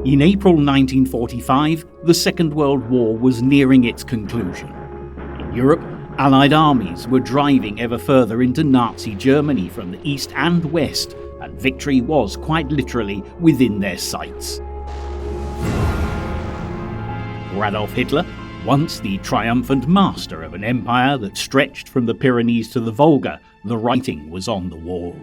In April 1945, the Second World War was nearing its conclusion. In Europe, Allied armies were driving ever further into Nazi Germany from the east and west, and victory was quite literally within their sights. For Adolf Hitler, once the triumphant master of an empire that stretched from the Pyrenees to the Volga, the writing was on the wall.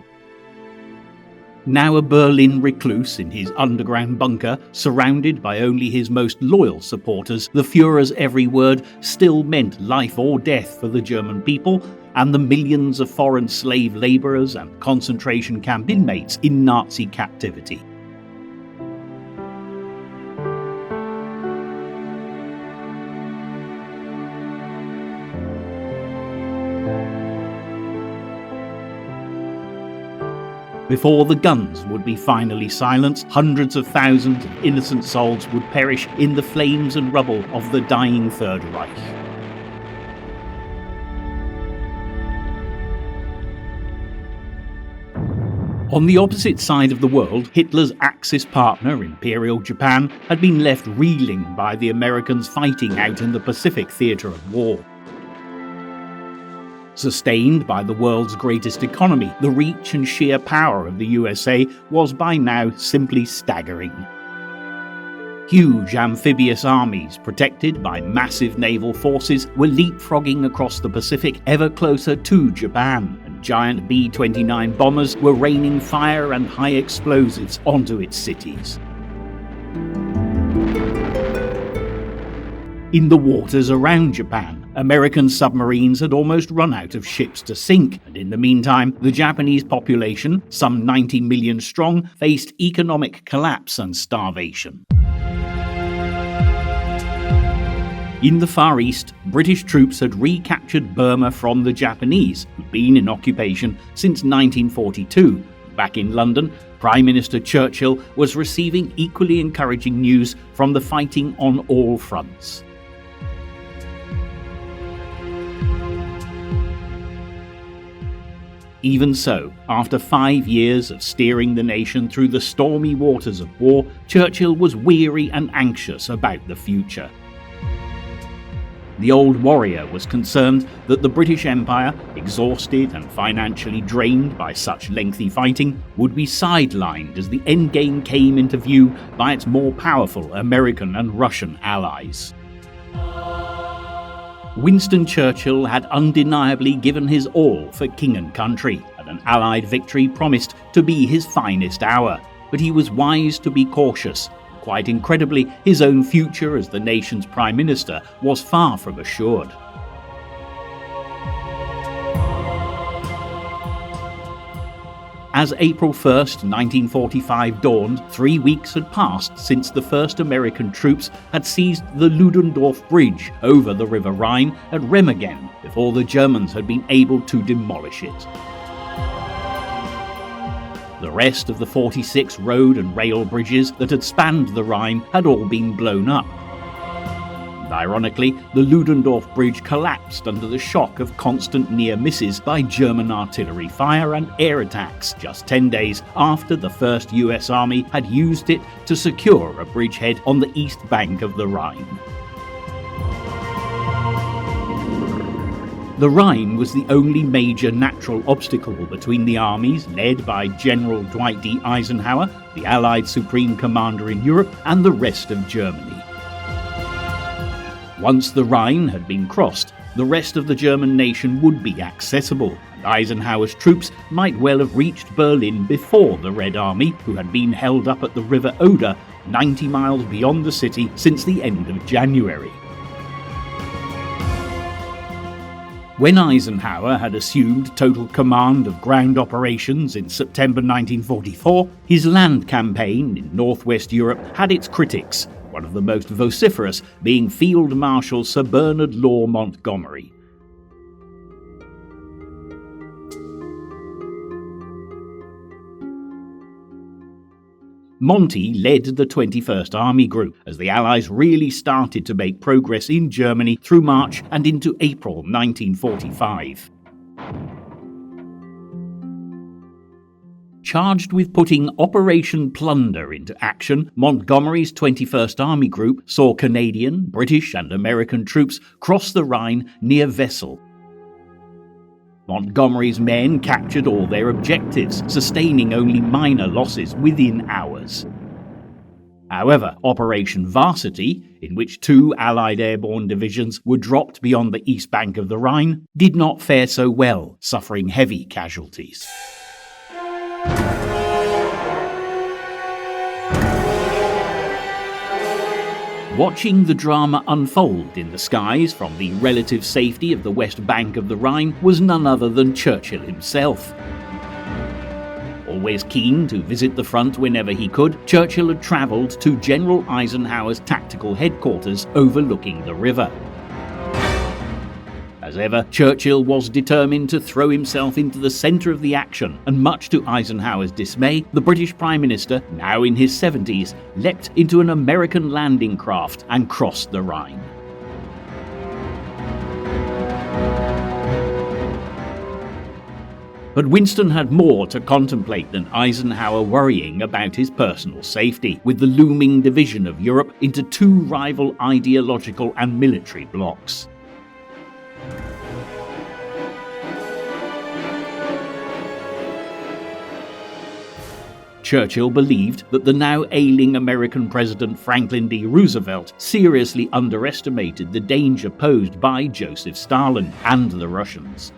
Now a Berlin recluse in his underground bunker, surrounded by only his most loyal supporters, the Führer's every word still meant life or death for the German people and the millions of foreign slave labourers and concentration camp inmates in Nazi captivity. Before the guns would be finally silenced, hundreds of thousands of innocent souls would perish in the flames and rubble of the dying Third Reich. On the opposite side of the world, Hitler's Axis partner, Imperial Japan, had been left reeling by the Americans fighting out in the Pacific theatre of war. Sustained by the world's greatest economy, the reach and sheer power of the USA was by now simply staggering. Huge amphibious armies, protected by massive naval forces, were leapfrogging across the Pacific ever closer to Japan, and giant B-29 bombers were raining fire and high explosives onto its cities. In the waters around Japan, American submarines had almost run out of ships to sink, and in the meantime, the Japanese population, some 90 million strong, faced economic collapse and starvation. In the Far East, British troops had recaptured Burma from the Japanese, who'd been in occupation since 1942. Back in London, Prime Minister Churchill was receiving equally encouraging news from the fighting on all fronts. Even so, after 5 years of steering the nation through the stormy waters of war, Churchill was weary and anxious about the future. The old warrior was concerned that the British Empire, exhausted and financially drained by such lengthy fighting, would be sidelined as the endgame came into view by its more powerful American and Russian allies. Winston Churchill had undeniably given his all for king and country, and an Allied victory promised to be his finest hour. But he was wise to be cautious. Quite incredibly, his own future as the nation's Prime Minister was far from assured. As April 1st, 1945 dawned, 3 weeks had passed since the first American troops had seized the Ludendorff Bridge over the River Rhine at Remagen before the Germans had been able to demolish it. The rest of the 46 road and rail bridges that had spanned the Rhine had all been blown up. Ironically, the Ludendorff Bridge collapsed under the shock of constant near misses by German artillery fire and air attacks, just 10 days after the First US Army had used it to secure a bridgehead on the east bank of the Rhine. The Rhine was the only major natural obstacle between the armies led by General Dwight D. Eisenhower, the Allied Supreme Commander in Europe, and the rest of Germany. Once the Rhine had been crossed, the rest of the German nation would be accessible, and Eisenhower's troops might well have reached Berlin before the Red Army, who had been held up at the River Oder, 90 miles beyond the city, since the end of January. When Eisenhower had assumed total command of ground operations in September 1944, his land campaign in northwest Europe had its critics, one of the most vociferous being Field Marshal Sir Bernard Law Montgomery. Monty led the 21st Army Group as the Allies really started to make progress in Germany through March and into April 1945. Charged with putting Operation Plunder into action, Montgomery's 21st Army Group saw Canadian, British and American troops cross the Rhine near Wesel. Montgomery's men captured all their objectives, sustaining only minor losses within hours. However, Operation Varsity, in which 2 Allied airborne divisions were dropped beyond the east bank of the Rhine, did not fare so well, suffering heavy casualties. Watching the drama unfold in the skies from the relative safety of the west bank of the Rhine was none other than Churchill himself. Always keen to visit the front whenever he could, Churchill had travelled to General Eisenhower's tactical headquarters overlooking the river. As ever, Churchill was determined to throw himself into the centre of the action, and much to Eisenhower's dismay, the British Prime Minister, now in his 70s, leapt into an American landing craft and crossed the Rhine. But Winston had more to contemplate than Eisenhower worrying about his personal safety, with the looming division of Europe into 2 rival ideological and military blocs. Churchill believed that the now ailing American President Franklin D. Roosevelt seriously underestimated the danger posed by Joseph Stalin and the Russians.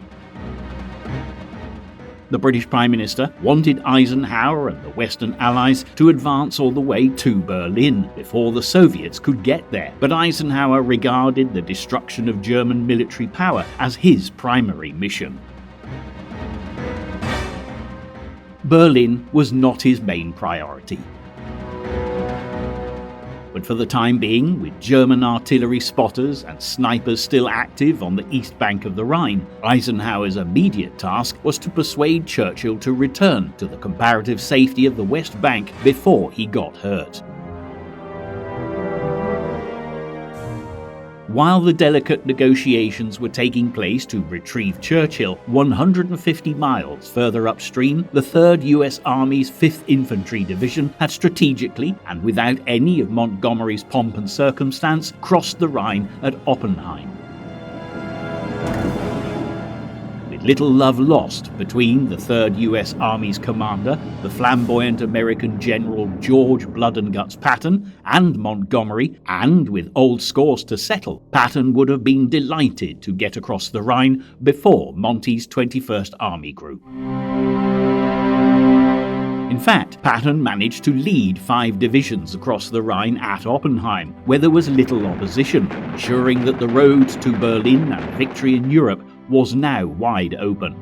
The British Prime Minister wanted Eisenhower and the Western Allies to advance all the way to Berlin before the Soviets could get there, but Eisenhower regarded the destruction of German military power as his primary mission. Berlin was not his main priority. But for the time being, with German artillery spotters and snipers still active on the east bank of the Rhine, Eisenhower's immediate task was to persuade Churchill to return to the comparative safety of the West Bank before he got hurt. While the delicate negotiations were taking place to retrieve Churchill, 150 miles further upstream, the 3rd US Army's 5th Infantry Division had strategically, and without any of Montgomery's pomp and circumstance, crossed the Rhine at Oppenheim. With little love lost between the 3rd US Army's commander, the flamboyant American General George Blood and Guts Patton, and Montgomery, and with old scores to settle, Patton would have been delighted to get across the Rhine before Monty's 21st Army Group. In fact, Patton managed to lead 5 divisions across the Rhine at Oppenheim, where there was little opposition, ensuring that the road to Berlin and victory in Europe was now wide open.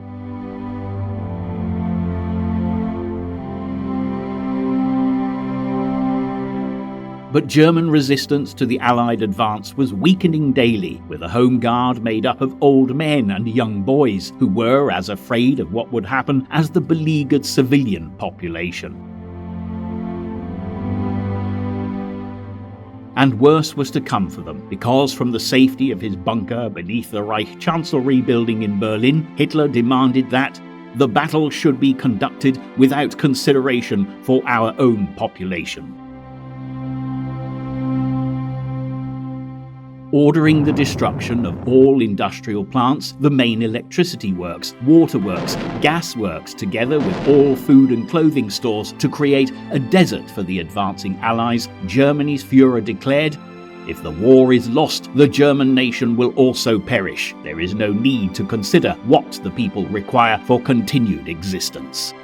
But German resistance to the Allied advance was weakening daily, with a home guard made up of old men and young boys who were as afraid of what would happen as the beleaguered civilian population. And worse was to come for them, because from the safety of his bunker beneath the Reich Chancellery building in Berlin, Hitler demanded that the battle should be conducted without consideration for our own population. Ordering the destruction of all industrial plants, the main electricity works, waterworks, gas works, together with all food and clothing stores to create a desert for the advancing Allies, Germany's Führer declared, "If the war is lost, the German nation will also perish. There is no need to consider what the people require for continued existence."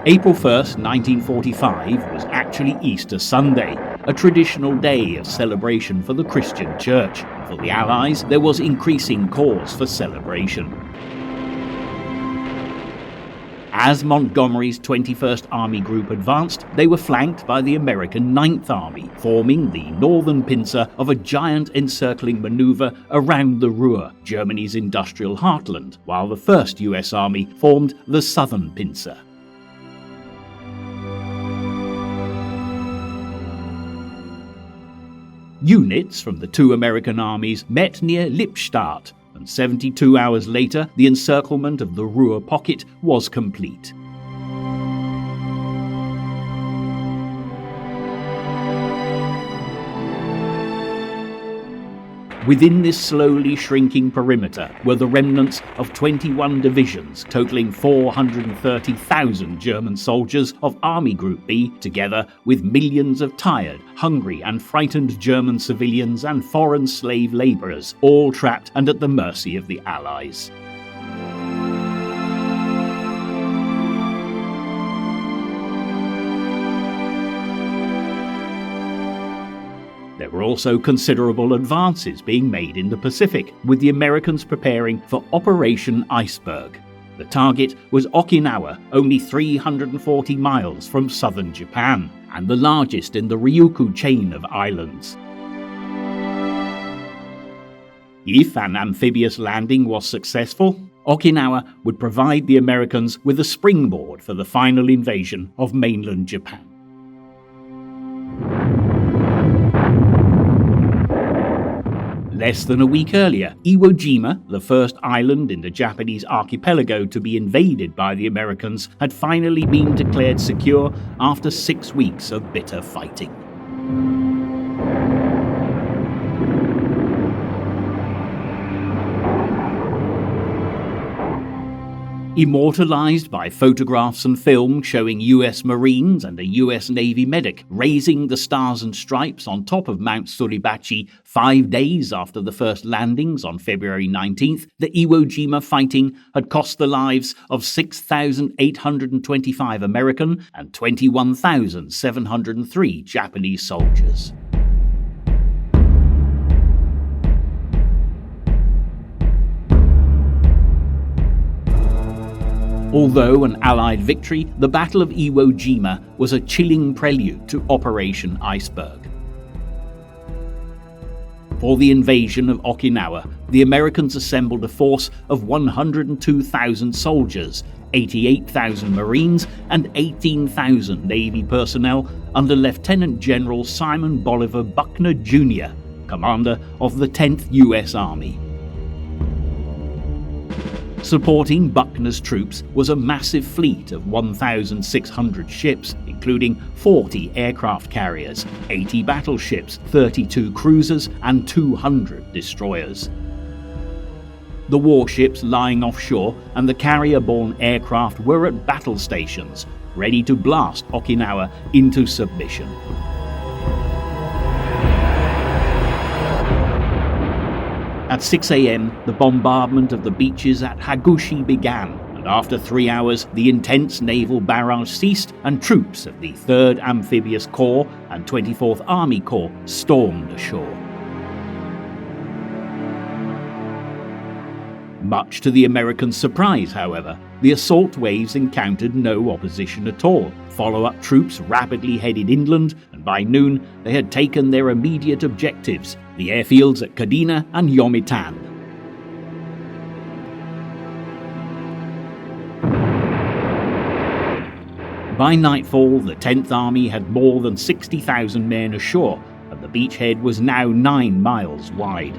April 1st, 1945 was actually Easter Sunday, a traditional day of celebration for the Christian Church. For the Allies, there was increasing cause for celebration. As Montgomery's 21st Army Group advanced, they were flanked by the American 9th Army, forming the northern pincer of a giant encircling maneuver around the Ruhr, Germany's industrial heartland, while the 1st US Army formed the southern pincer. Units from the two American armies met near Lippstadt, and 72 hours later the encirclement of the Ruhr pocket was complete. Within this slowly shrinking perimeter were the remnants of 21 divisions totaling 430,000 German soldiers of Army Group B, together with millions of tired, hungry and frightened German civilians and foreign slave labourers, all trapped and at the mercy of the Allies. There were also considerable advances being made in the Pacific, with the Americans preparing for Operation Iceberg. The target was Okinawa, only 340 miles from southern Japan, and the largest in the Ryukyu chain of islands. If an amphibious landing was successful, Okinawa would provide the Americans with a springboard for the final invasion of mainland Japan. Less than a week earlier, Iwo Jima, the first island in the Japanese archipelago to be invaded by the Americans, had finally been declared secure after 6 weeks of bitter fighting. Immortalized by photographs and film showing US Marines and a US Navy medic raising the Stars and Stripes on top of Mount Suribachi 5 days after the first landings on February 19th, the Iwo Jima fighting had cost the lives of 6,825 American and 21,703 Japanese soldiers. Although an Allied victory, the Battle of Iwo Jima was a chilling prelude to Operation Iceberg. For the invasion of Okinawa, the Americans assembled a force of 102,000 soldiers, 88,000 Marines, and 18,000 Navy personnel under Lieutenant General Simon Bolivar Buckner, Jr., commander of the 10th U.S. Army. Supporting Buckner's troops was a massive fleet of 1,600 ships, including 40 aircraft carriers, 80 battleships, 32 cruisers, and 200 destroyers. The warships lying offshore and the carrier-borne aircraft were at battle stations, ready to blast Okinawa into submission. At 6 a.m, the bombardment of the beaches at Hagushi began, and after 3 hours, the intense naval barrage ceased and troops of the 3rd Amphibious Corps and 24th Army Corps stormed ashore. Much to the Americans' surprise, however, the assault waves encountered no opposition at all. Follow-up troops rapidly headed inland, and by noon they had taken their immediate objectives, the airfields at Kadena and Yomitan. By nightfall, the 10th Army had more than 60,000 men ashore, and the beachhead was now 9 miles wide.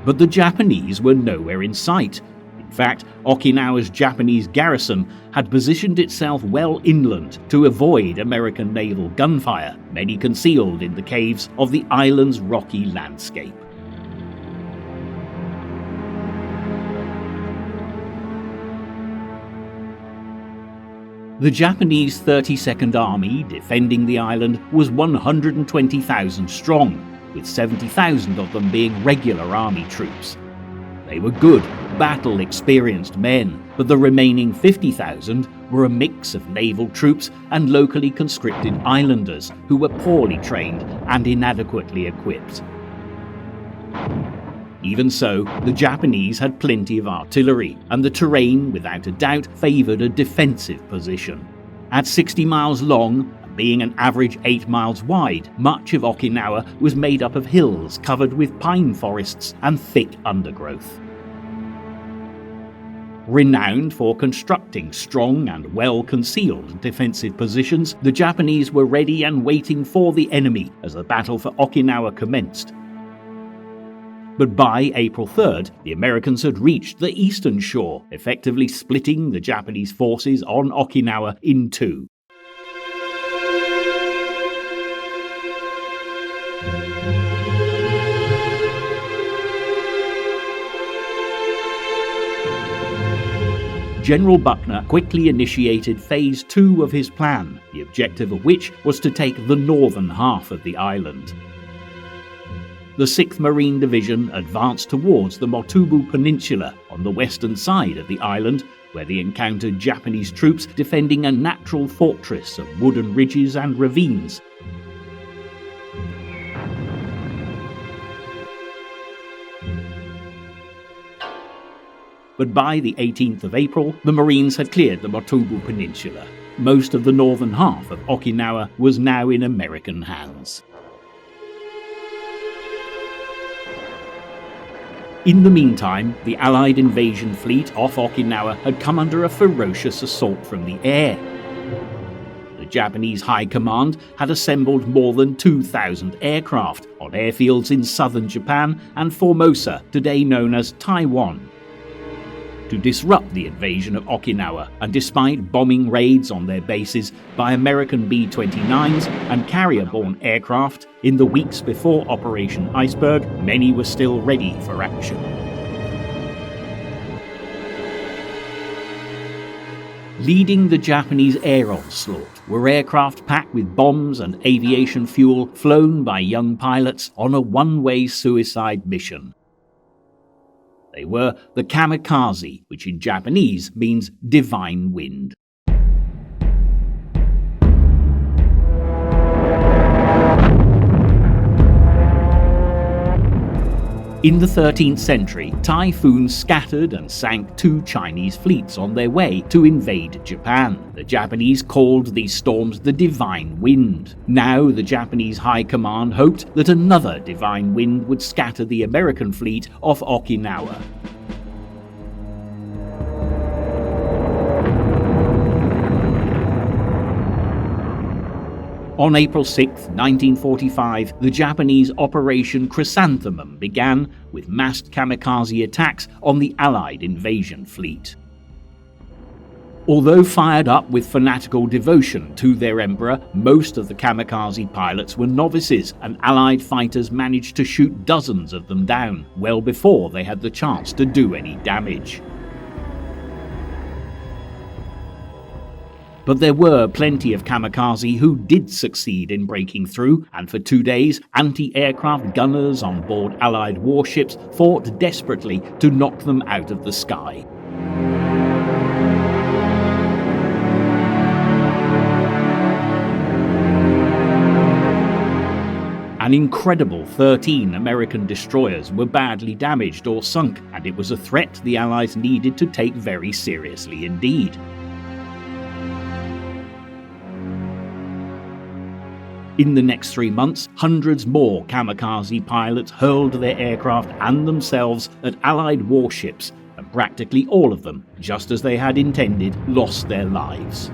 But the Japanese were nowhere in sight. In fact, Okinawa's Japanese garrison had positioned itself well inland to avoid American naval gunfire, many concealed in the caves of the island's rocky landscape. The Japanese 32nd Army defending the island was 120,000 strong, with 70,000 of them being regular army troops. They were good, battle-experienced men, but the remaining 50,000 were a mix of naval troops and locally conscripted islanders who were poorly trained and inadequately equipped. Even so, the Japanese had plenty of artillery, and the terrain, without a doubt, favoured a defensive position. At 60 miles long, being an average 8 miles wide, much of Okinawa was made up of hills covered with pine forests and thick undergrowth. Renowned for constructing strong and well-concealed defensive positions, the Japanese were ready and waiting for the enemy as the battle for Okinawa commenced. But by April 3rd, the Americans had reached the eastern shore, effectively splitting the Japanese forces on Okinawa in two. General Buckner quickly initiated Phase 2 of his plan, the objective of which was to take the northern half of the island. The 6th Marine Division advanced towards the Motubu Peninsula on the western side of the island, where they encountered Japanese troops defending a natural fortress of wooden ridges and ravines. But by the 18th of April, the Marines had cleared the Motubu Peninsula. Most of the northern half of Okinawa was now in American hands. In the meantime, the Allied invasion fleet off Okinawa had come under a ferocious assault from the air. The Japanese High Command had assembled more than 2,000 aircraft on airfields in southern Japan and Formosa, today known as Taiwan, to disrupt the invasion of Okinawa, and despite bombing raids on their bases by American B-29s and carrier-borne aircraft in the weeks before Operation Iceberg, many were still ready for action. Leading the Japanese air onslaught were aircraft packed with bombs and aviation fuel flown by young pilots on a one-way suicide mission. They were the kamikaze, which in Japanese means divine wind. In the 13th century, typhoons scattered and sank 2 Chinese fleets on their way to invade Japan. The Japanese called these storms the Divine Wind. Now the Japanese High Command hoped that another divine wind would scatter the American fleet off Okinawa. On April 6, 1945, the Japanese Operation Chrysanthemum began with massed kamikaze attacks on the Allied invasion fleet. Although fired up with fanatical devotion to their emperor, most of the kamikaze pilots were novices, and Allied fighters managed to shoot dozens of them down, well before they had the chance to do any damage. But there were plenty of kamikaze who did succeed in breaking through, and for 2 days, anti-aircraft gunners on board Allied warships fought desperately to knock them out of the sky. An incredible 13 American destroyers were badly damaged or sunk, and it was a threat the Allies needed to take very seriously indeed. In the next 3 months, hundreds more kamikaze pilots hurled their aircraft and themselves at Allied warships, and practically all of them, just as they had intended, lost their lives.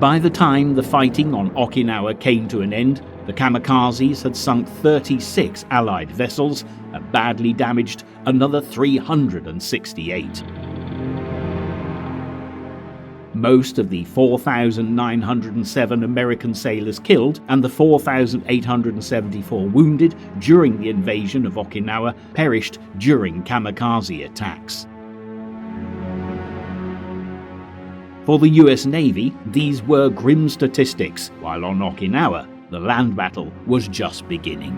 By the time the fighting on Okinawa came to an end, the kamikazes had sunk 36 Allied vessels and badly damaged another 368. Most of the 4,907 American sailors killed and the 4,874 wounded during the invasion of Okinawa perished during kamikaze attacks. For the US Navy, these were grim statistics, while on Okinawa, the land battle was just beginning.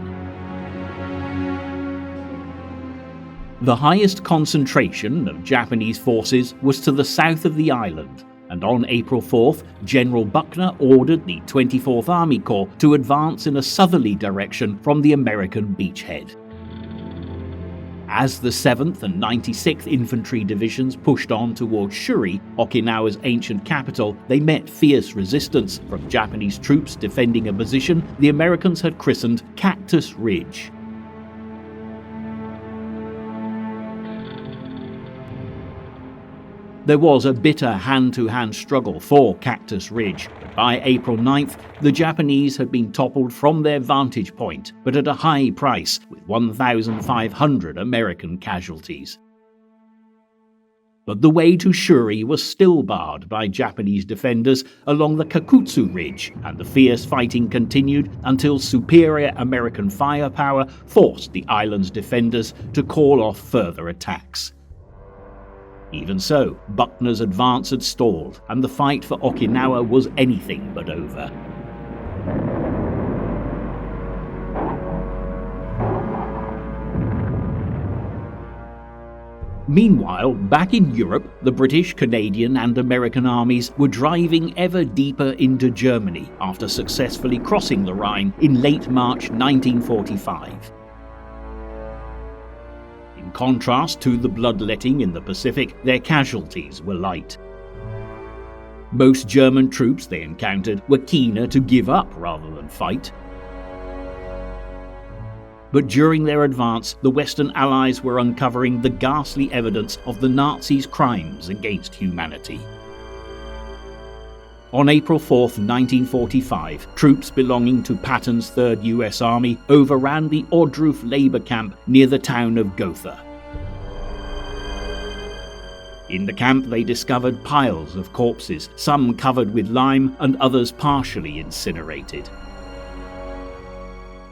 The highest concentration of Japanese forces was to the south of the island, and on April 4th, General Buckner ordered the 24th Army Corps to advance in a southerly direction from the American beachhead. As the 7th and 96th Infantry Divisions pushed on towards Shuri, Okinawa's ancient capital, they met fierce resistance from Japanese troops defending a position the Americans had christened Cactus Ridge. There was a bitter hand-to-hand struggle for Cactus Ridge. By April 9th, the Japanese had been toppled from their vantage point, but at a high price, with 1,500 American casualties. But the way to Shuri was still barred by Japanese defenders along the Kakutsu Ridge, and the fierce fighting continued until superior American firepower forced the island's defenders to call off further attacks. Even so, Buckner's advance had stalled, and the fight for Okinawa was anything but over. Meanwhile, back in Europe, the British, Canadian and American armies were driving ever deeper into Germany after successfully crossing the Rhine in late March 1945. In contrast to the bloodletting in the Pacific, their casualties were light. Most German troops they encountered were keener to give up rather than fight. But during their advance, the Western Allies were uncovering the ghastly evidence of the Nazis' crimes against humanity. On April 4, 1945, troops belonging to Patton's 3rd US Army overran the Ohrdruf labor camp near the town of Gotha. In the camp they discovered piles of corpses, some covered with lime and others partially incinerated.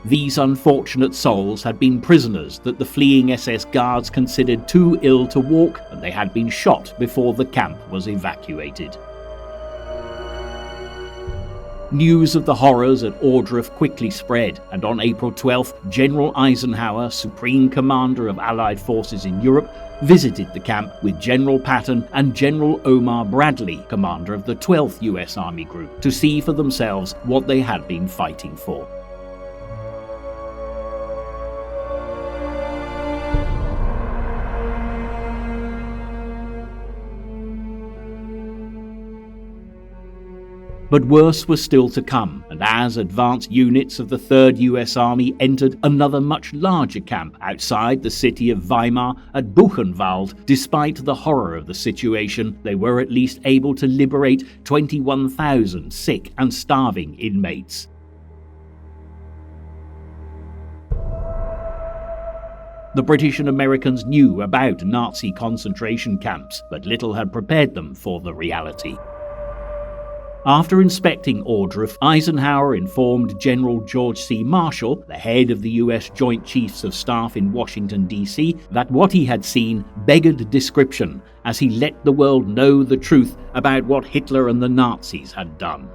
These unfortunate souls had been prisoners that the fleeing SS guards considered too ill to walk, and they had been shot before the camp was evacuated. News of the horrors at Ohrdruf quickly spread, and on April 12th, General Eisenhower, Supreme Commander of Allied forces in Europe, visited the camp with General Patton and General Omar Bradley, commander of the 12th US Army Group, to see for themselves what they had been fighting for. But worse was still to come, and as advance units of the 3rd US Army entered another much larger camp outside the city of Weimar at Buchenwald, despite the horror of the situation, they were at least able to liberate 21,000 sick and starving inmates. The British and Americans knew about Nazi concentration camps, but little had prepared them for the reality. After inspecting Ohrdruf, Eisenhower informed General George C. Marshall, the head of the US Joint Chiefs of Staff in Washington, D.C., that what he had seen beggared description, as he let the world know the truth about what Hitler and the Nazis had done.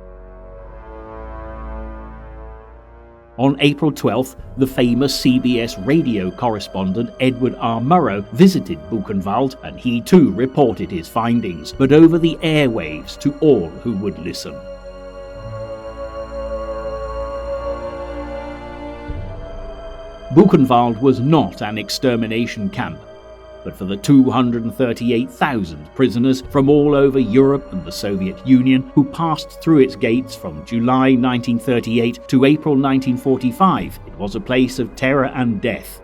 On April 12th, the famous CBS radio correspondent Edward R. Murrow visited Buchenwald, and he too reported his findings, but over the airwaves to all who would listen. Buchenwald was not an extermination camp, but for the 238,000 prisoners from all over Europe and the Soviet Union who passed through its gates from July 1938 to April 1945, it was a place of terror and death.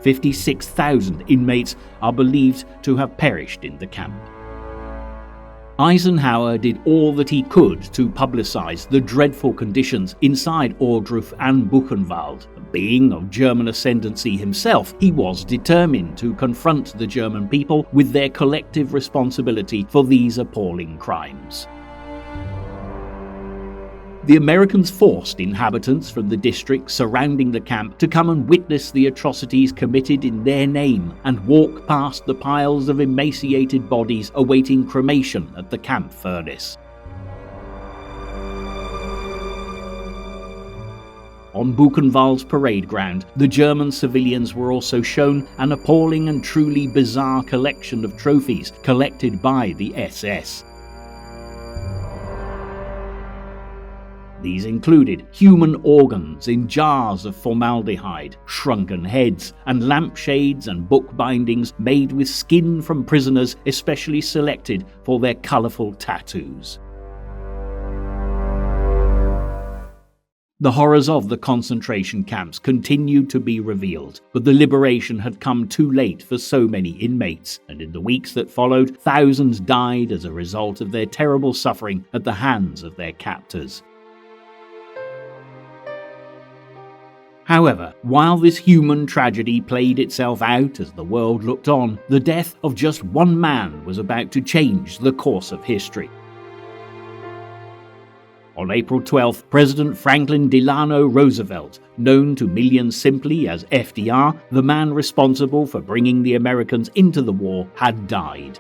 56,000 inmates are believed to have perished in the camp. Eisenhower did all that he could to publicize the dreadful conditions inside Ohrdruf and Buchenwald. Being of German ascendancy himself, he was determined to confront the German people with their collective responsibility for these appalling crimes. The Americans forced inhabitants from the districts surrounding the camp to come and witness the atrocities committed in their name and walk past the piles of emaciated bodies awaiting cremation at the camp furnace. On Buchenwald's parade ground, the German civilians were also shown an appalling and truly bizarre collection of trophies collected by the SS. These included human organs in jars of formaldehyde, shrunken heads, and lampshades and book bindings made with skin from prisoners especially selected for their colourful tattoos. The horrors of the concentration camps continued to be revealed, but the liberation had come too late for so many inmates, and in the weeks that followed, thousands died as a result of their terrible suffering at the hands of their captors. However, while this human tragedy played itself out as the world looked on, the death of just one man was about to change the course of history. On April 12th, President Franklin Delano Roosevelt, known to millions simply as FDR, the man responsible for bringing the Americans into the war, had died.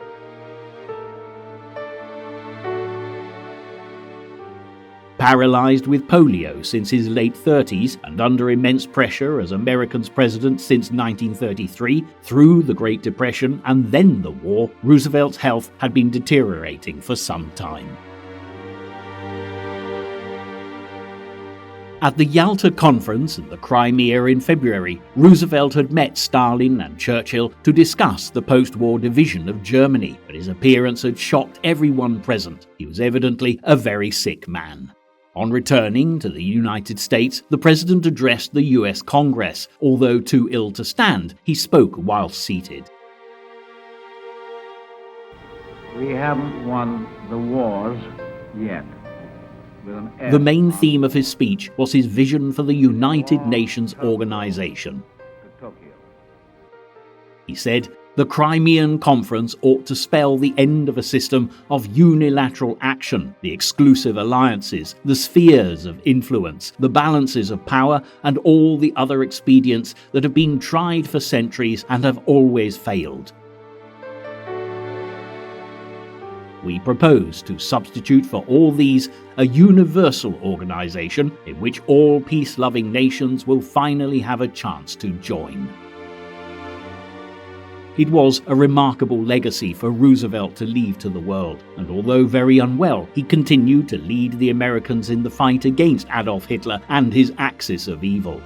Paralyzed with polio since his late 30s and under immense pressure as America's president since 1933, through the Great Depression and then the war, Roosevelt's health had been deteriorating for some time. At the Yalta Conference in the Crimea in February, Roosevelt had met Stalin and Churchill to discuss the post-war division of Germany, but his appearance had shocked everyone present. He was evidently a very sick man. On returning to the United States, the president addressed the US Congress. Although too ill to stand, he spoke while seated. We haven't won the wars yet. The main theme of his speech was his vision for the United Nations organization. He said, "The Crimean Conference ought to spell the end of a system of unilateral action, the exclusive alliances, the spheres of influence, the balances of power, and all the other expedients that have been tried for centuries and have always failed. We propose to substitute for all these a universal organization in which all peace-loving nations will finally have a chance to join." It was a remarkable legacy for Roosevelt to leave to the world, and although very unwell, he continued to lead the Americans in the fight against Adolf Hitler and his axis of evil.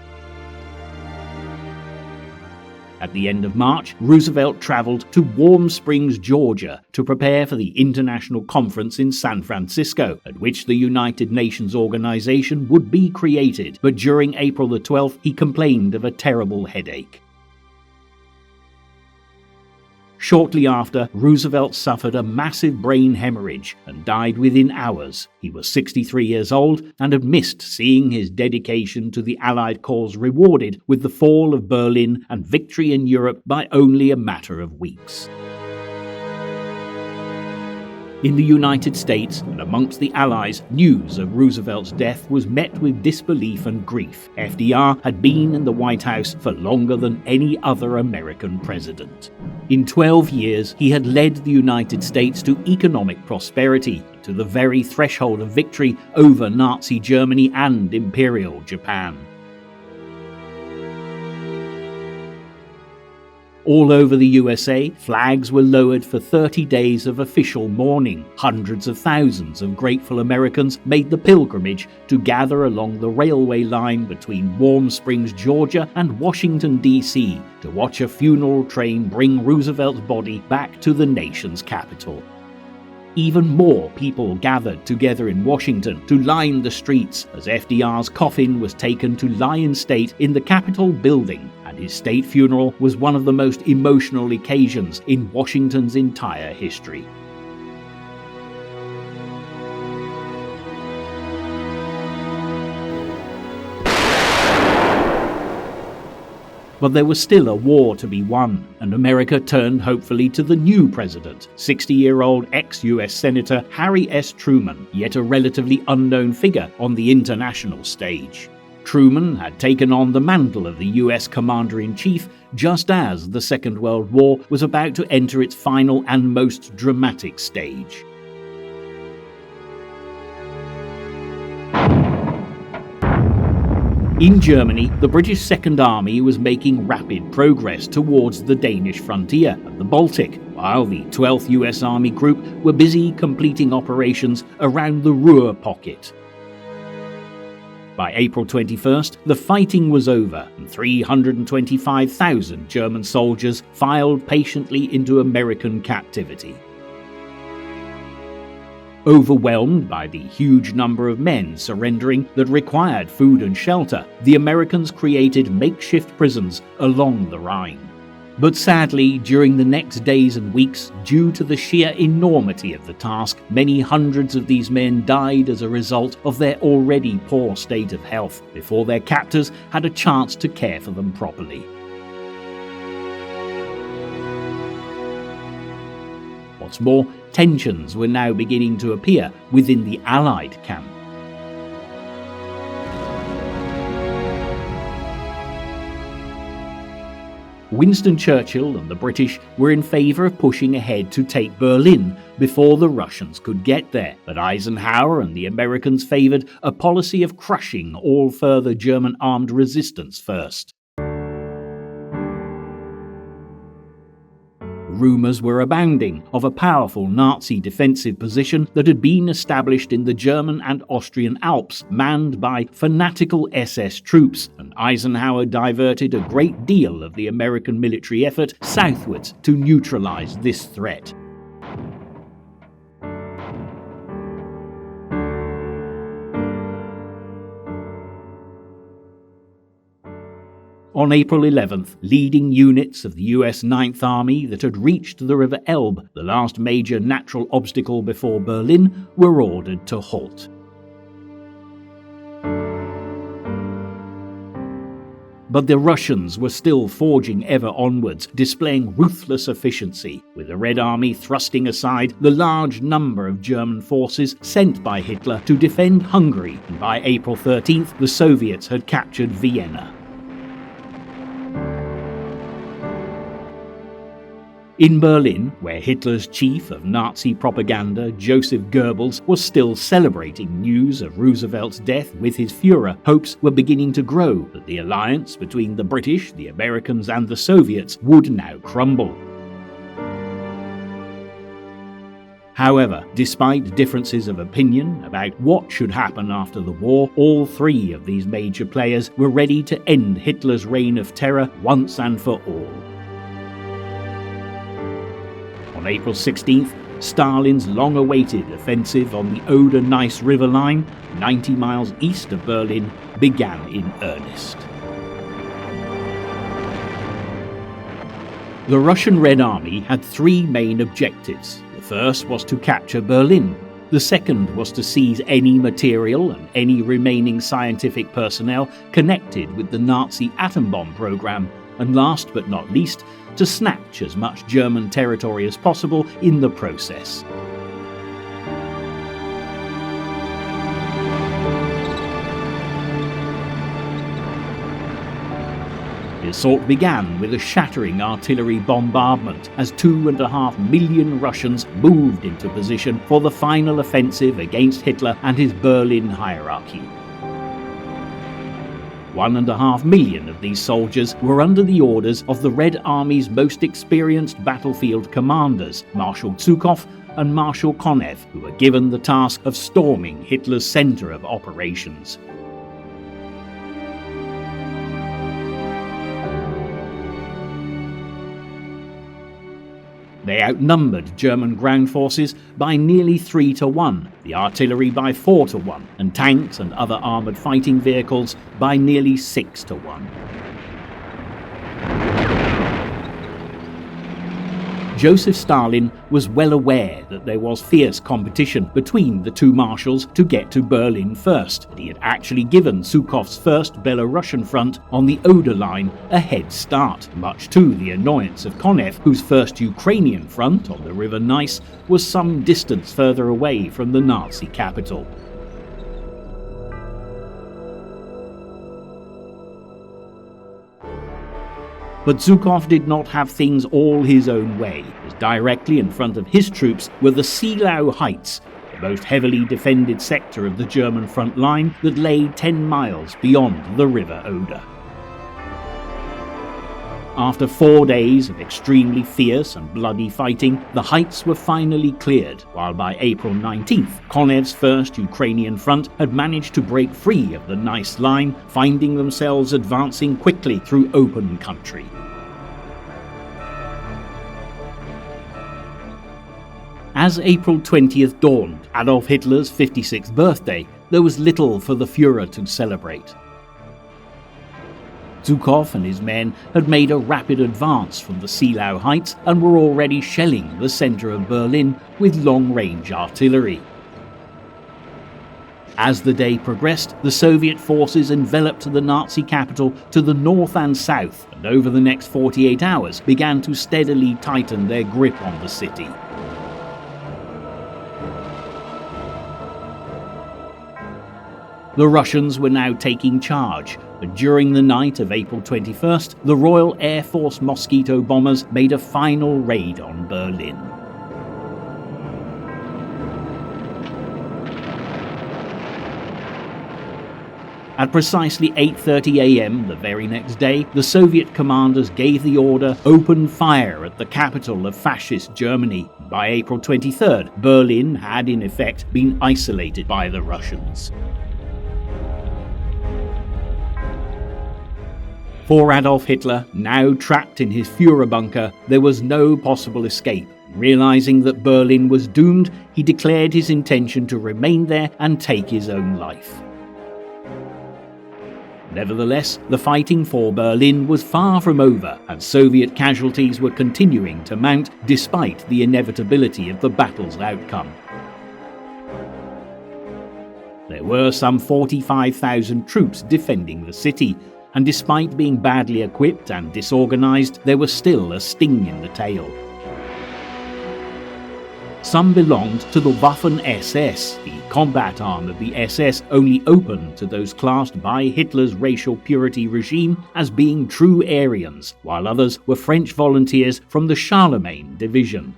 At the end of March, Roosevelt traveled to Warm Springs, Georgia, to prepare for the International Conference in San Francisco, at which the United Nations organization would be created, but during April the 12th, he complained of a terrible headache. Shortly after, Roosevelt suffered a massive brain hemorrhage and died within hours. He was 63 years old and had missed seeing his dedication to the Allied cause rewarded with the fall of Berlin and victory in Europe by only a matter of weeks. In the United States and amongst the Allies, news of Roosevelt's death was met with disbelief and grief. FDR had been in the White House for longer than any other American president. In 12 years, he had led the United States to economic prosperity, to the very threshold of victory over Nazi Germany and Imperial Japan. All over the USA, flags were lowered for 30 days of official mourning. Hundreds of thousands of grateful Americans made the pilgrimage to gather along the railway line between Warm Springs, Georgia and Washington, D.C. to watch a funeral train bring Roosevelt's body back to the nation's capital. Even more people gathered together in Washington to line the streets as FDR's coffin was taken to lie in state in the Capitol building, and his state funeral was one of the most emotional occasions in Washington's entire history. But there was still a war to be won, and America turned hopefully to the new president, 60-year-old ex-US Senator Harry S. Truman, yet a relatively unknown figure on the international stage. Truman had taken on the mantle of the US Commander-in-Chief just as the Second World War was about to enter its final and most dramatic stage. In Germany, the British Second Army was making rapid progress towards the Danish frontier and the Baltic, while the 12th US Army Group were busy completing operations around the Ruhr pocket. By April 21st, the fighting was over, and 325,000 German soldiers filed patiently into American captivity. Overwhelmed by the huge number of men surrendering that required food and shelter, the Americans created makeshift prisons along the Rhine. But sadly, during the next days and weeks, due to the sheer enormity of the task, many hundreds of these men died as a result of their already poor state of health before their captors had a chance to care for them properly. What's more, tensions were now beginning to appear within the Allied camp. Winston Churchill and the British were in favour of pushing ahead to take Berlin before the Russians could get there, but Eisenhower and the Americans favoured a policy of crushing all further German armed resistance first. Rumours were abounding of a powerful Nazi defensive position that had been established in the German and Austrian Alps, manned by fanatical SS troops, and Eisenhower diverted a great deal of the American military effort southwards to neutralise this threat. On April 11th, leading units of the US Ninth Army that had reached the River Elbe, the last major natural obstacle before Berlin, were ordered to halt. But the Russians were still forging ever onwards, displaying ruthless efficiency, with the Red Army thrusting aside the large number of German forces sent by Hitler to defend Hungary, and by April 13th the Soviets had captured Vienna. In Berlin, where Hitler's chief of Nazi propaganda, Joseph Goebbels, was still celebrating news of Roosevelt's death with his Führer, hopes were beginning to grow that the alliance between the British, the Americans and the Soviets would now crumble. However, despite differences of opinion about what should happen after the war, all three of these major players were ready to end Hitler's reign of terror once and for all. On April 16th, Stalin's long-awaited offensive on the Oder-Neisse River line, 90 miles east of Berlin, began in earnest. The Russian Red Army had three main objectives. The first was to capture Berlin. The second was to seize any material and any remaining scientific personnel connected with the Nazi atom bomb program, and last but not least, to snatch as much German territory as possible in the process. The assault began with a shattering artillery bombardment as 2.5 million Russians moved into position for the final offensive against Hitler and his Berlin hierarchy. 1.5 million of these soldiers were under the orders of the Red Army's most experienced battlefield commanders, Marshal Zhukov and Marshal Konev, who were given the task of storming Hitler's center of operations. They outnumbered German ground forces by nearly 3-1, the artillery by 4-1, and tanks and other armoured fighting vehicles by nearly 6-1. Joseph Stalin was well aware that there was fierce competition between the two marshals to get to Berlin first, and he had actually given Zhukov's first Belarusian front on the Oder line a head start, much to the annoyance of Konev, whose first Ukrainian front on the River Neisse was some distance further away from the Nazi capital. But Zhukov did not have things all his own way, as directly in front of his troops were the Seelau Heights, the most heavily defended sector of the German front line that lay 10 miles beyond the River Oder. After 4 days of extremely fierce and bloody fighting, the heights were finally cleared, while by April 19th, Konev's first Ukrainian front had managed to break free of the Neisse line, finding themselves advancing quickly through open country. As April 20th dawned, Adolf Hitler's 56th birthday, there was little for the Führer to celebrate. Zhukov and his men had made a rapid advance from the Seelau heights and were already shelling the centre of Berlin with long-range artillery. As the day progressed, the Soviet forces enveloped the Nazi capital to the north and south, and over the next 48 hours began to steadily tighten their grip on the city. The Russians were now taking charge, and during the night of April 21st, the Royal Air Force Mosquito bombers made a final raid on Berlin. At precisely 8:30 a.m. the very next day, the Soviet commanders gave the order, "Open fire," at the capital of fascist Germany. By April 23rd, Berlin had in effect been isolated by the Russians. For Adolf Hitler, now trapped in his Führer bunker, there was no possible escape. Realizing that Berlin was doomed, he declared his intention to remain there and take his own life. Nevertheless, the fighting for Berlin was far from over, and Soviet casualties were continuing to mount despite the inevitability of the battle's outcome. There were some 45,000 troops defending the city, and despite being badly equipped and disorganized, there was still a sting in the tail. Some belonged to the Waffen-SS, the combat arm of the SS only open to those classed by Hitler's racial purity regime as being true Aryans, while others were French volunteers from the Charlemagne division.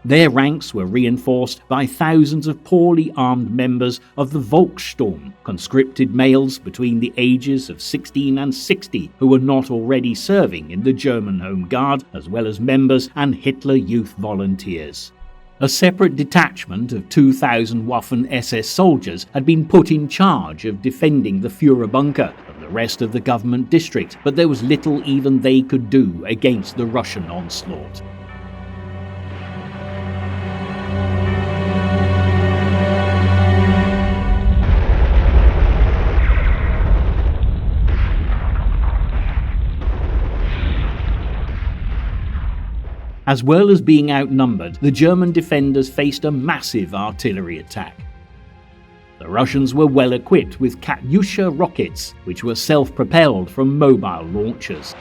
Their ranks were reinforced by thousands of poorly armed members of the Volkssturm, conscripted males between the ages of 16 and 60 who were not already serving in the German Home Guard, as well as members and Hitler Youth volunteers. A separate detachment of 2,000 Waffen-SS soldiers had been put in charge of defending the Führer bunker and the rest of the government district, but there was little even they could do against the Russian onslaught. As well as being outnumbered, the German defenders faced a massive artillery attack. The Russians were well equipped with Katyusha rockets, which were self-propelled from mobile launchers.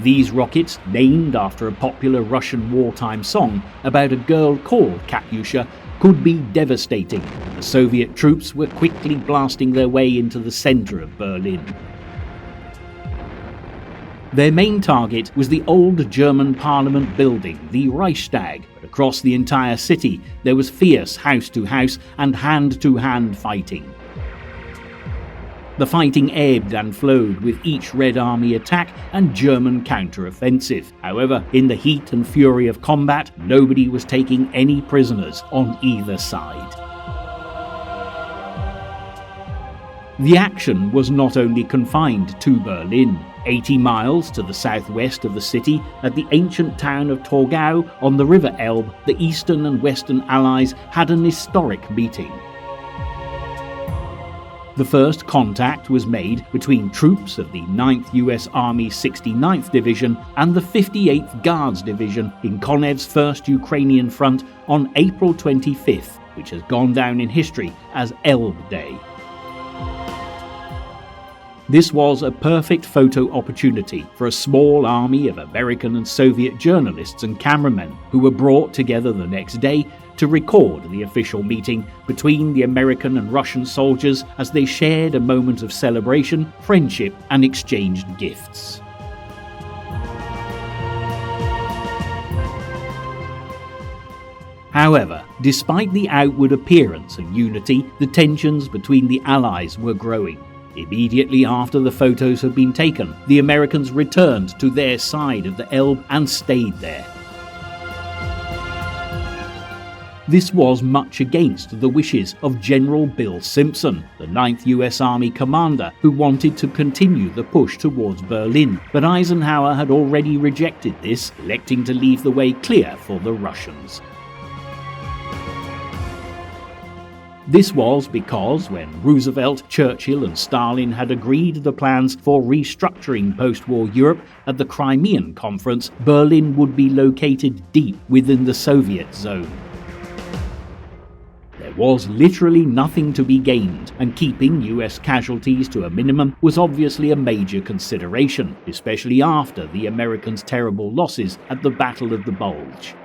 These rockets, named after a popular Russian wartime song about a girl called Katyusha, could be devastating. The Soviet troops were quickly blasting their way into the center of Berlin. Their main target was the old German parliament building, the Reichstag, but across the entire city there was fierce house-to-house and hand-to-hand fighting. The fighting ebbed and flowed with each Red Army attack and German counter-offensive. However, in the heat and fury of combat, nobody was taking any prisoners on either side. The action was not only confined to Berlin. 80 miles to the southwest of the city, at the ancient town of Torgau on the River Elbe, the Eastern and Western Allies had an historic meeting. The first contact was made between troops of the 9th US Army 69th Division and the 58th Guards Division in Konev's First Ukrainian Front on April 25th, which has gone down in history as Elbe Day. This was a perfect photo opportunity for a small army of American and Soviet journalists and cameramen who were brought together the next day to record the official meeting between the American and Russian soldiers as they shared a moment of celebration, friendship, and exchanged gifts. However, despite the outward appearance of unity, the tensions between the Allies were growing. Immediately after the photos had been taken, the Americans returned to their side of the Elbe and stayed there. This was much against the wishes of General Bill Simpson, the 9th US Army commander, who wanted to continue the push towards Berlin, but Eisenhower had already rejected this, electing to leave the way clear for the Russians. This was because when Roosevelt, Churchill and Stalin had agreed the plans for restructuring post-war Europe at the Crimean Conference, Berlin would be located deep within the Soviet zone. There was literally nothing to be gained, and keeping US casualties to a minimum was obviously a major consideration, especially after the Americans' terrible losses at the Battle of the Bulge.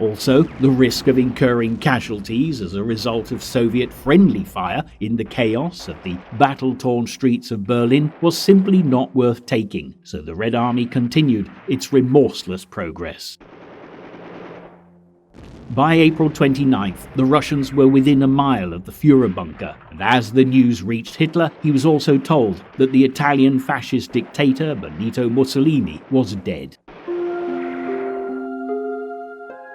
Also, the risk of incurring casualties as a result of Soviet friendly fire in the chaos of the battle-torn streets of Berlin was simply not worth taking, so the Red Army continued its remorseless progress. By April 29th, the Russians were within a mile of the Führer bunker, and as the news reached Hitler, he was also told that the Italian fascist dictator Benito Mussolini was dead.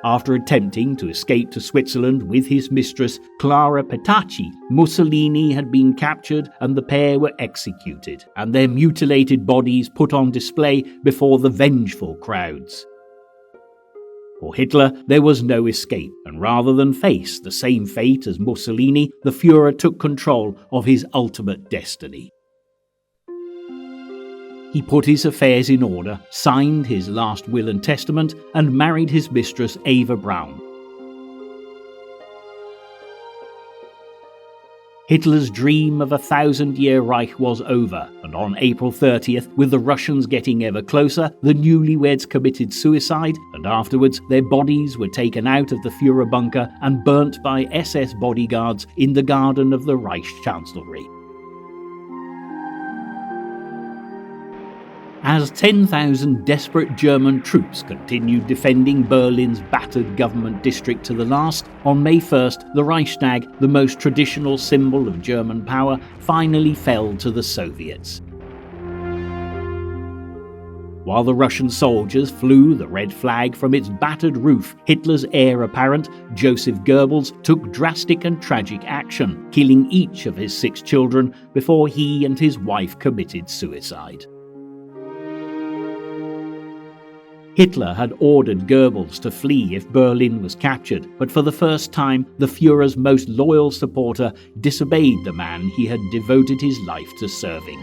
After attempting to escape to Switzerland with his mistress Clara Petacci, Mussolini had been captured and the pair were executed, and their mutilated bodies put on display before the vengeful crowds. For Hitler, there was no escape, and rather than face the same fate as Mussolini, the Führer took control of his ultimate destiny. He put his affairs in order, signed his last will and testament, and married his mistress Eva Braun. Hitler's dream of a 1,000-year Reich was over, and on April 30th, with the Russians getting ever closer, the newlyweds committed suicide, and afterwards their bodies were taken out of the Führer bunker and burnt by SS bodyguards in the garden of the Reichschancellery. As 10,000 desperate German troops continued defending Berlin's battered government district to the last, on May 1st, the Reichstag, the most traditional symbol of German power, finally fell to the Soviets. While the Russian soldiers flew the red flag from its battered roof, Hitler's heir apparent, Joseph Goebbels, took drastic and tragic action, killing each of his 6 children before he and his wife committed suicide. Hitler had ordered Goebbels to flee if Berlin was captured, but for the first time, the Führer's most loyal supporter disobeyed the man he had devoted his life to serving.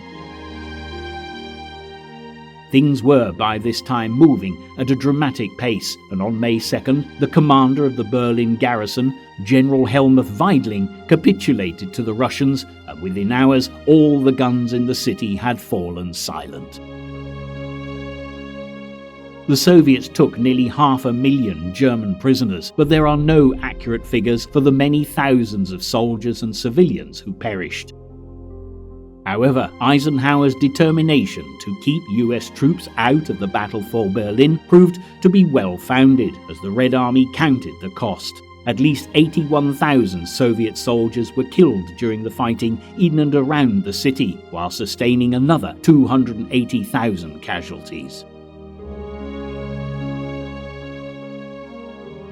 Things were by this time moving at a dramatic pace, and on May 2nd, the commander of the Berlin garrison, General Helmuth Weidling, capitulated to the Russians, and within hours, all the guns in the city had fallen silent. The Soviets took nearly 500,000 German prisoners, but there are no accurate figures for the many thousands of soldiers and civilians who perished. However, Eisenhower's determination to keep US troops out of the battle for Berlin proved to be well-founded, as the Red Army counted the cost. At least 81,000 Soviet soldiers were killed during the fighting in and around the city, while sustaining another 280,000 casualties.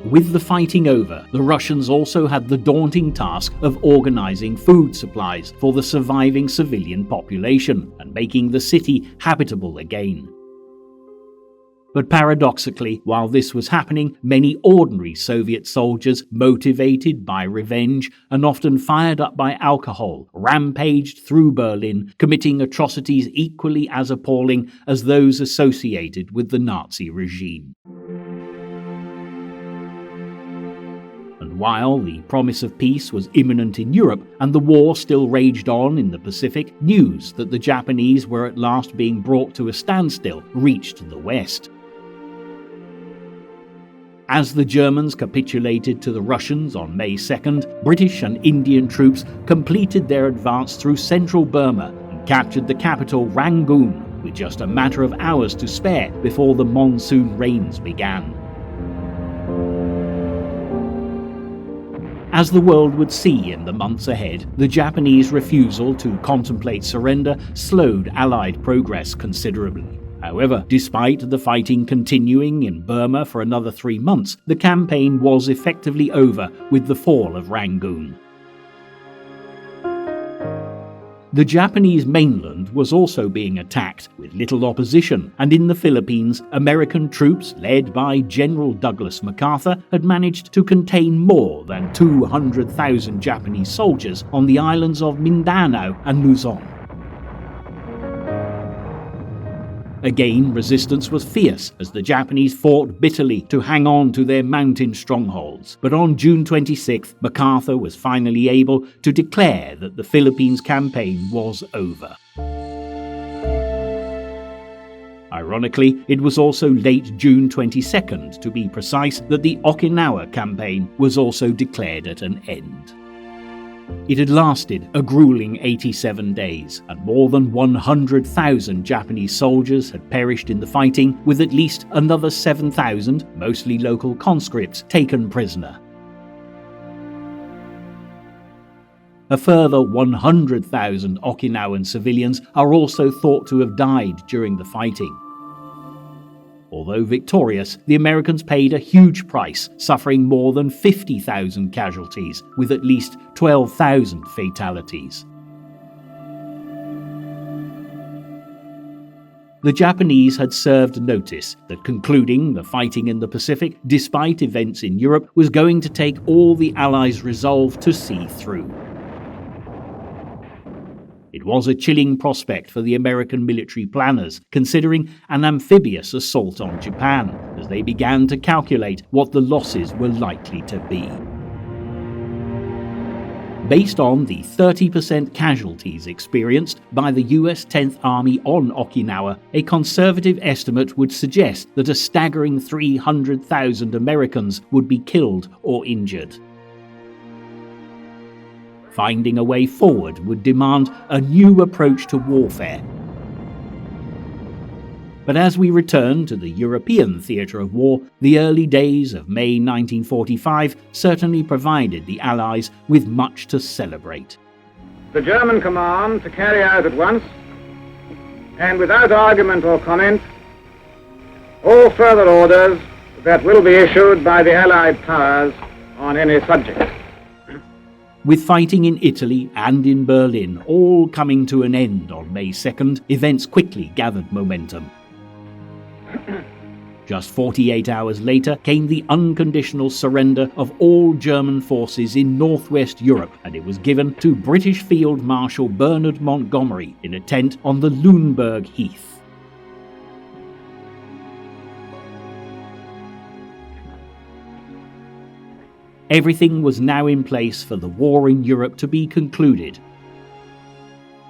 With the fighting over, the Russians also had the daunting task of organizing food supplies for the surviving civilian population and making the city habitable again. But paradoxically, while this was happening, many ordinary Soviet soldiers, motivated by revenge and often fired up by alcohol, rampaged through Berlin, committing atrocities equally as appalling as those associated with the Nazi regime. While the promise of peace was imminent in Europe and the war still raged on in the Pacific, news that the Japanese were at last being brought to a standstill reached the West. As the Germans capitulated to the Russians on May 2nd, British and Indian troops completed their advance through central Burma and captured the capital Rangoon with just a matter of hours to spare before the monsoon rains began. As the world would see in the months ahead, the Japanese refusal to contemplate surrender slowed Allied progress considerably. However, despite the fighting continuing in Burma for another 3 months, the campaign was effectively over with the fall of Rangoon. The Japanese mainland was also being attacked with little opposition, and in the Philippines, American troops led by General Douglas MacArthur had managed to contain more than 200,000 Japanese soldiers on the islands of Mindanao and Luzon. Again, resistance was fierce as the Japanese fought bitterly to hang on to their mountain strongholds. But on June 26th, MacArthur was finally able to declare that the Philippines campaign was over. Ironically, it was also late June 22nd, to be precise, that the Okinawa campaign was also declared at an end. It had lasted a grueling 87 days, and more than 100,000 Japanese soldiers had perished in the fighting, with at least another 7,000, mostly local conscripts, taken prisoner. A further 100,000 Okinawan civilians are also thought to have died during the fighting. Although victorious, the Americans paid a huge price, suffering more than 50,000 casualties, with at least 12,000 fatalities. The Japanese had served notice that concluding the fighting in the Pacific, despite events in Europe, was going to take all the Allies' resolve to see through. It was a chilling prospect for the American military planners, considering an amphibious assault on Japan, as they began to calculate what the losses were likely to be. Based on the 30% casualties experienced by the US 10th Army on Okinawa, a conservative estimate would suggest that a staggering 300,000 Americans would be killed or injured. Finding a way forward would demand a new approach to warfare. But as we return to the European theatre of war, the early days of May 1945 certainly provided the Allies with much to celebrate. The German command to carry out at once, and without argument or comment, all further orders that will be issued by the Allied powers on any subject. With fighting in Italy and in Berlin all coming to an end on May 2nd, events quickly gathered momentum. Just 48 hours later came the unconditional surrender of all German forces in northwest Europe, and it was given to British Field Marshal Bernard Montgomery in a tent on the Lüneburg Heath. Everything was now in place for the war in Europe to be concluded.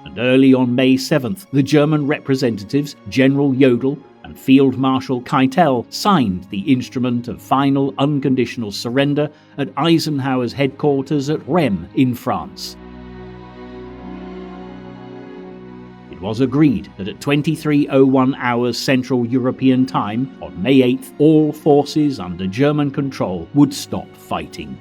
And early on May 7th, the German representatives, General Jodl and Field Marshal Keitel, signed the instrument of final unconditional surrender at Eisenhower's headquarters at Rheims in France. It was agreed that at 23:01 hours Central European Time on May 8th, all forces under German control would stop fighting.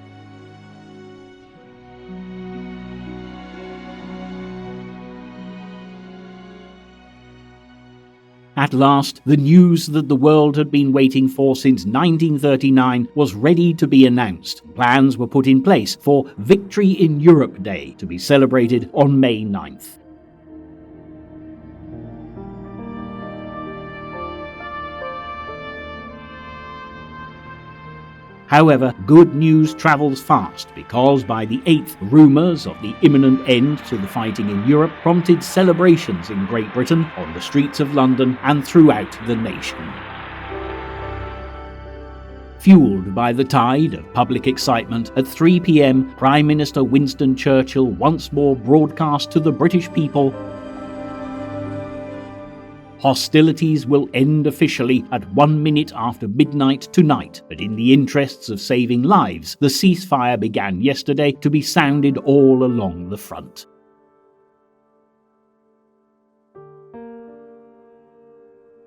At last, the news that the world had been waiting for since 1939 was ready to be announced. Plans were put in place for Victory in Europe Day to be celebrated on May 9th. However, good news travels fast because by the 8th, rumours of the imminent end to the fighting in Europe prompted celebrations in Great Britain, on the streets of London and throughout the nation. Fueled by the tide of public excitement, at 3 p.m, Prime Minister Winston Churchill once more broadcast to the British people, "Hostilities will end officially at 1 minute after midnight tonight, but in the interests of saving lives, the ceasefire began yesterday to be sounded all along the front."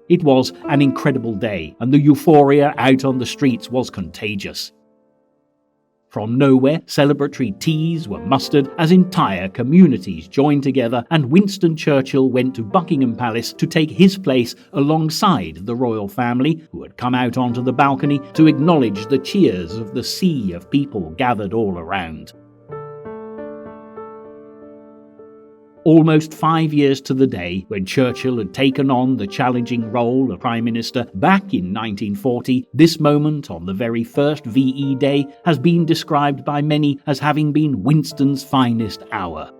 It was an incredible day, and the euphoria out on the streets was contagious. From nowhere, celebratory teas were mustered as entire communities joined together, and Winston Churchill went to Buckingham Palace to take his place alongside the royal family, who had come out onto the balcony to acknowledge the cheers of the sea of people gathered all around. Almost 5 years to the day when Churchill had taken on the challenging role of Prime Minister back in 1940, this moment on the very first VE Day has been described by many as having been Winston's finest hour.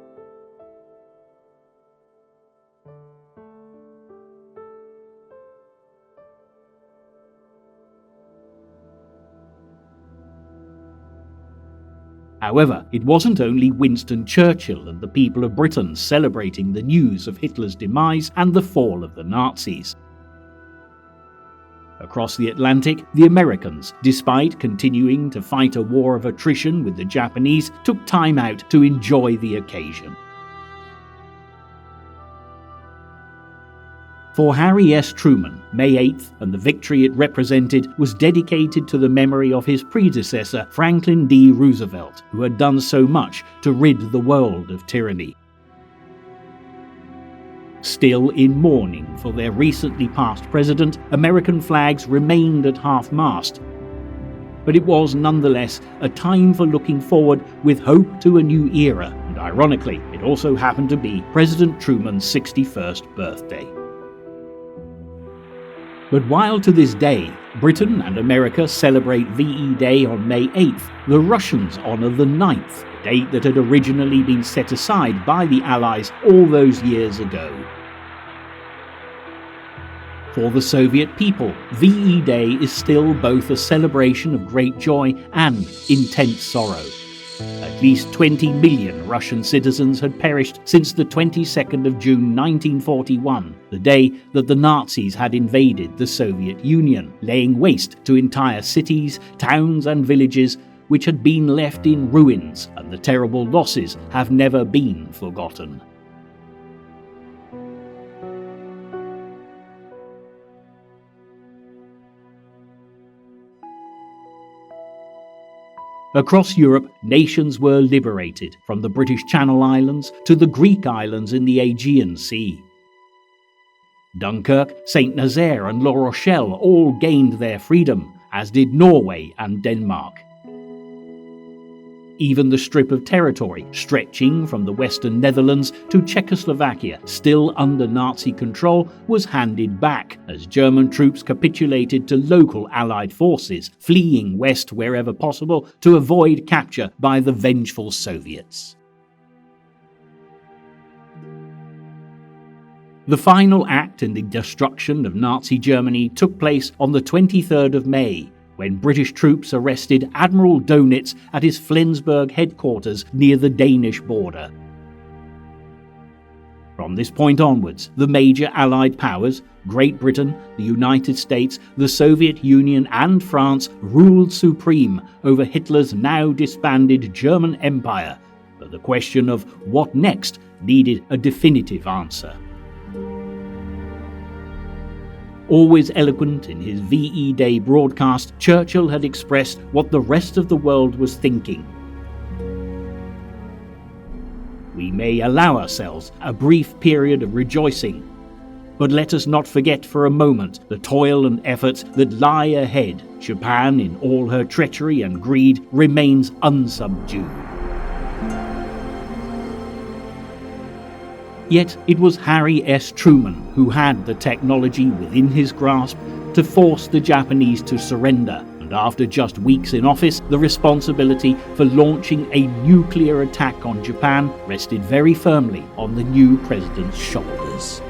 However, it wasn't only Winston Churchill and the people of Britain celebrating the news of Hitler's demise and the fall of the Nazis. Across the Atlantic, the Americans, despite continuing to fight a war of attrition with the Japanese, took time out to enjoy the occasion. For Harry S. Truman, May 8th and the victory it represented was dedicated to the memory of his predecessor, Franklin D. Roosevelt, who had done so much to rid the world of tyranny. Still in mourning for their recently passed president, American flags remained at half-mast. But it was nonetheless a time for looking forward with hope to a new era, and ironically, it also happened to be President Truman's 61st birthday. But while to this day, Britain and America celebrate VE Day on May 8th, the Russians honour the 9th, a date that had originally been set aside by the Allies all those years ago. For the Soviet people, VE Day is still both a celebration of great joy and intense sorrow. At least 20 million Russian citizens had perished since the 22nd of June 1941, the day that the Nazis had invaded the Soviet Union, laying waste to entire cities, towns and villages which had been left in ruins, and the terrible losses have never been forgotten. Across Europe, nations were liberated, from the British Channel Islands to the Greek islands in the Aegean Sea. Dunkirk, Saint-Nazaire and La Rochelle all gained their freedom, as did Norway and Denmark. Even the strip of territory stretching from the western Netherlands to Czechoslovakia, still under Nazi control, was handed back as German troops capitulated to local Allied forces, fleeing west wherever possible to avoid capture by the vengeful Soviets. The final act in the destruction of Nazi Germany took place on the 23rd of May, when British troops arrested Admiral Dönitz at his Flensburg headquarters near the Danish border. From this point onwards, the major Allied powers, Great Britain, the United States, the Soviet Union and France, ruled supreme over Hitler's now disbanded German Empire, but the question of what next needed a definitive answer. Always eloquent in his VE Day broadcast, Churchill had expressed what the rest of the world was thinking. We may allow ourselves a brief period of rejoicing, but let us not forget for a moment the toil and effort that lie ahead. Japan, in all her treachery and greed, remains unsubdued. Yet it was Harry S. Truman who had the technology within his grasp to force the Japanese to surrender, and after just weeks in office, the responsibility for launching a nuclear attack on Japan rested very firmly on the new president's shoulders.